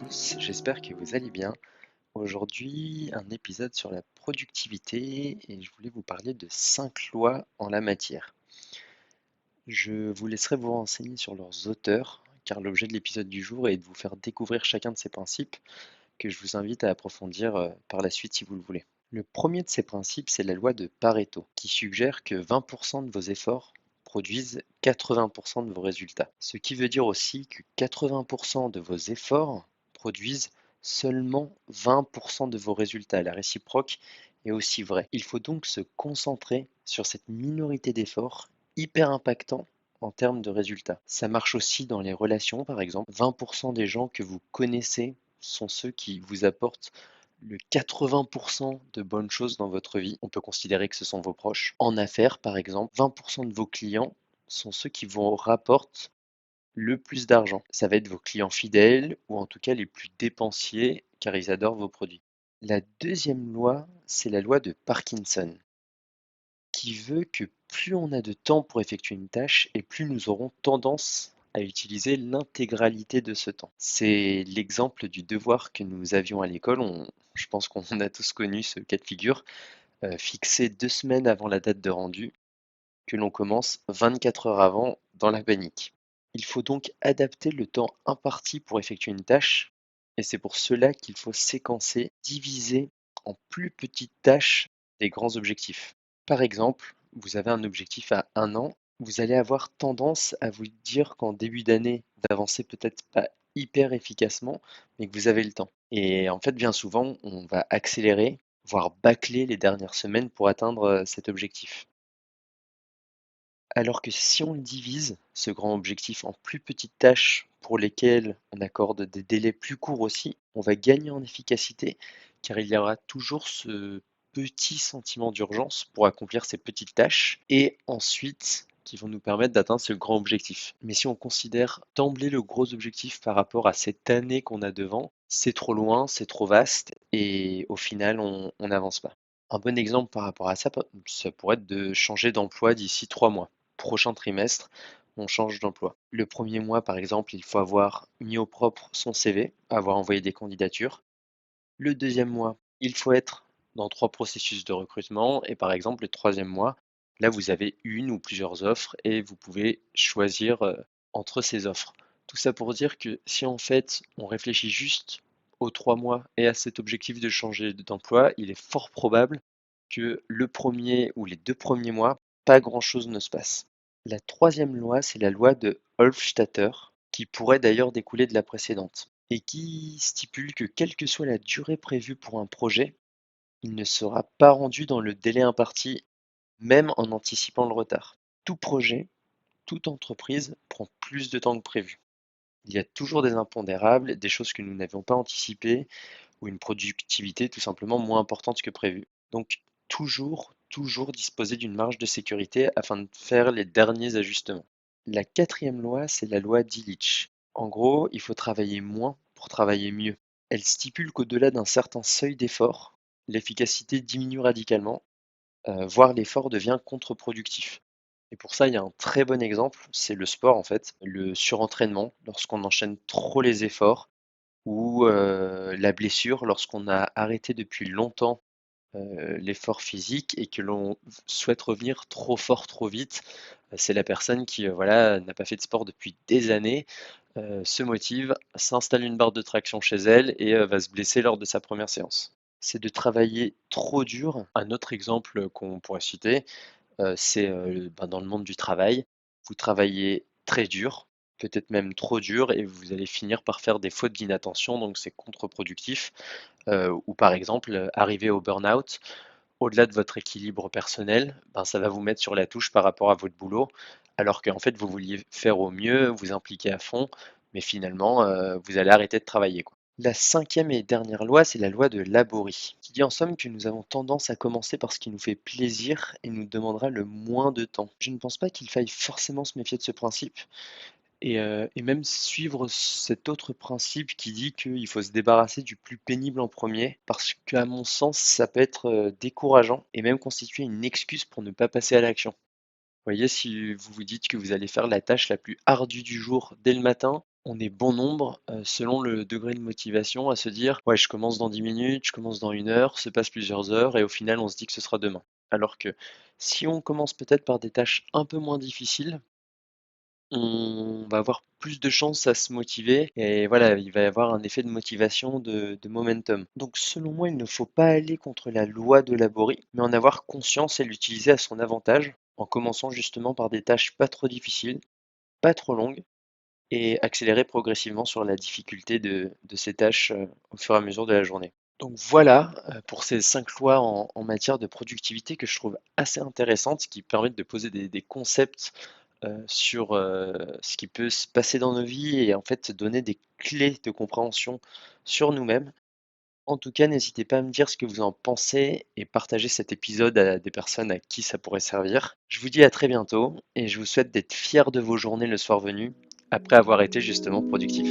tous, j'espère que vous allez bien. Aujourd'hui, un épisode sur la productivité et je voulais vous parler de 5 lois en la matière. Je vous laisserai vous renseigner sur leurs auteurs, car l'objet de l'épisode du jour est de vous faire découvrir chacun de ces principes que je vous invite à approfondir par la suite si vous le voulez. Le premier de ces principes, c'est la loi de Pareto, qui suggère que 20% de vos efforts produisent 80% de vos résultats. Ce qui veut dire aussi que 80% de vos efforts produisent seulement 20% de vos résultats. La réciproque est aussi vraie. Il faut donc se concentrer sur cette minorité d'efforts hyper impactants en termes de résultats. Ça marche aussi dans les relations, par exemple. 20% des gens que vous connaissez sont ceux qui vous apportent le 80% de bonnes choses dans votre vie. On peut considérer que ce sont vos proches. En affaires, par exemple, 20% de vos clients sont ceux qui vous rapportent le plus d'argent. Ça va être vos clients fidèles ou en tout cas les plus dépensiers car ils adorent vos produits. La deuxième loi, c'est la loi de Parkinson qui veut que plus on a de temps pour effectuer une tâche et plus nous aurons tendance à utiliser l'intégralité de ce temps. C'est l'exemple du devoir que nous avions à l'école. Je pense qu'on a tous connu ce cas de figure, fixé 2 semaines avant la date de rendu, que l'on commence 24 heures avant dans la panique. Il faut donc adapter le temps imparti pour effectuer une tâche, et c'est pour cela qu'il faut séquencer, diviser en plus petites tâches des grands objectifs. Par exemple, vous avez un objectif à 1 an, vous allez avoir tendance à vous dire qu'en début d'année, vous avancez peut-être pas hyper efficacement, mais que vous avez le temps. Et en fait, bien souvent, on va accélérer, voire bâcler les dernières semaines pour atteindre cet objectif. Alors que si on le divise, ce grand objectif, en plus petites tâches pour lesquelles on accorde des délais plus courts aussi, on va gagner en efficacité car il y aura toujours ce petit sentiment d'urgence pour accomplir ces petites tâches et ensuite qui vont nous permettre d'atteindre ce grand objectif. Mais si on considère d'emblée le gros objectif par rapport à cette année qu'on a devant, c'est trop loin, c'est trop vaste et au final on n'avance pas. Un bon exemple par rapport à ça, ça pourrait être de changer d'emploi d'ici 3 mois. Prochain trimestre, on change d'emploi. Le premier mois, par exemple, il faut avoir mis au propre son CV, avoir envoyé des candidatures. Le deuxième mois, il faut être dans 3 processus de recrutement. Et par exemple, le troisième mois, là, vous avez une ou plusieurs offres et vous pouvez choisir entre ces offres. Tout ça pour dire que si en fait on réfléchit juste aux 3 mois et à cet objectif de changer d'emploi, il est fort probable que le premier ou les 2 premiers mois, pas grand-chose ne se passe. La troisième loi, c'est la loi de Hofstadter, qui pourrait d'ailleurs découler de la précédente, et qui stipule que quelle que soit la durée prévue pour un projet, il ne sera pas rendu dans le délai imparti, même en anticipant le retard. Tout projet, toute entreprise prend plus de temps que prévu. Il y a toujours des impondérables, des choses que nous n'avions pas anticipées, ou une productivité tout simplement moins importante que prévu. Donc toujours disposer d'une marge de sécurité afin de faire les derniers ajustements. La quatrième loi, c'est la loi d'Illich. En gros, il faut travailler moins pour travailler mieux. Elle stipule qu'au-delà d'un certain seuil d'effort, l'efficacité diminue radicalement, voire l'effort devient contre-productif. Et pour ça, il y a un très bon exemple, c'est le sport en fait, le surentraînement, lorsqu'on enchaîne trop les efforts, ou la blessure lorsqu'on a arrêté depuis longtemps l'effort physique et que l'on souhaite revenir trop fort, trop vite. C'est la personne qui voilà, n'a pas fait de sport depuis des années, se motive, s'installe une barre de traction chez elle et va se blesser lors de sa première séance. C'est de travailler trop dur. Un autre exemple qu'on pourrait citer, c'est dans le monde du travail. Vous travaillez très dur, peut-être même trop dur, et vous allez finir par faire des fautes d'inattention, donc c'est contre-productif. Ou par exemple, arriver au burn-out, au-delà de votre équilibre personnel, ben, ça va vous mettre sur la touche par rapport à votre boulot, alors qu'en fait vous vouliez faire au mieux, vous impliquer à fond, mais finalement vous allez arrêter de travailler, quoi. La cinquième et dernière loi, c'est la loi de Laborie, qui dit en somme que nous avons tendance à commencer par ce qui nous fait plaisir et nous demandera le moins de temps. Je ne pense pas qu'il faille forcément se méfier de ce principe, et même suivre cet autre principe qui dit qu'il faut se débarrasser du plus pénible en premier, parce qu'à mon sens, ça peut être décourageant et même constituer une excuse pour ne pas passer à l'action. Vous voyez, si vous vous dites que vous allez faire la tâche la plus ardue du jour dès le matin, On est bon nombre, selon le degré de motivation à se dire: «Ouais, je commence dans 10 minutes, je commence dans 1 heure», se passent plusieurs heures et au final on se dit que ce sera demain. Alors que si on commence peut-être par des tâches un peu moins difficiles, on va avoir plus de chances à se motiver et voilà, il va y avoir un effet de motivation, de momentum. Donc selon moi, il ne faut pas aller contre la loi de Laborie, mais en avoir conscience et l'utiliser à son avantage, en commençant justement par des tâches pas trop difficiles, pas trop longues et accélérer progressivement sur la difficulté de ces tâches, au fur et à mesure de la journée. Donc voilà, pour ces 5 lois en matière de productivité que je trouve assez intéressantes, qui permettent de poser des concepts, sur, ce qui peut se passer dans nos vies et en fait donner des clés de compréhension sur nous-mêmes. En tout cas, n'hésitez pas à me dire ce que vous en pensez et partager cet épisode à des personnes à qui ça pourrait servir. Je vous dis à très bientôt et je vous souhaite d'être fiers de vos journées le soir venu, après avoir été justement productif.